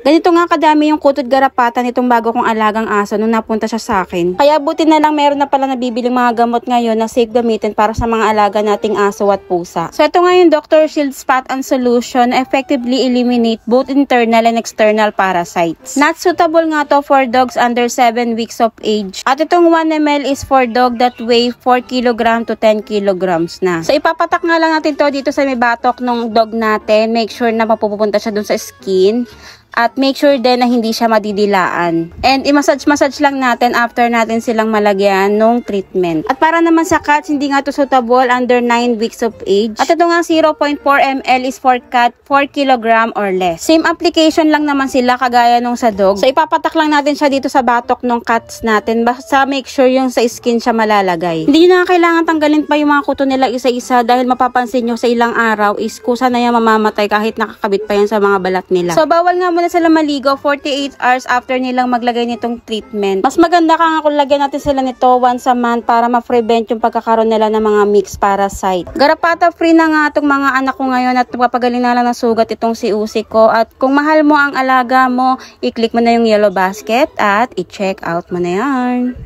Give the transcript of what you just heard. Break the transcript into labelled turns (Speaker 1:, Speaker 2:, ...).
Speaker 1: Ganito nga kadami yung kutot garapata nitong bago kong alagang aso nung napunta siya sa akin. Kaya buti na lang meron na pala nabibiling mga gamot ngayon na safe gamitin para sa mga alaga nating aso at pusa. So ito nga yung Dr. Shield Spot and Solution na effectively eliminate both internal and external parasites. Not suitable nga to for dogs under 7 weeks of age. At itong 1 ml is for dog that weigh 4 kg to 10 kg na. So ipapatak nga lang natin to dito sa may batok ng dog natin. Make sure na mapupunta siya dun sa skin. At make sure din na hindi siya madidilaan. And i-massage lang natin after natin silang malagyan ng treatment. At para naman sa cats, hindi nga to suitable under 9 weeks of age. At ito nga 0.4 ml is for cat 4 kg or less. Same application lang naman sila kagaya nung sa dog. So ipapatak lang natin siya dito sa batok ng cats natin. Basta make sure yung sa skin siya malalagay. Hindi nyo na kailangan tanggalin pa yung mga kuto nila isa-isa dahil mapapansin nyo sa ilang araw is kusa na yan mamamatay kahit nakakabit pa yan sa mga balat nila. So bawal nga muna sila maligo 48 hours after nilang maglagay nitong treatment. Mas maganda ka nga kung lagyan natin sila nito once a month para ma-prevent yung pagkakaroon nila ng mga mixed parasite. Garapata free na nga itong mga anak ko ngayon at papagaling na lang ng sugat itong si Usi ko. At kung mahal mo ang alaga mo, i-click mo na yung yellow basket at i-check out mo na yan.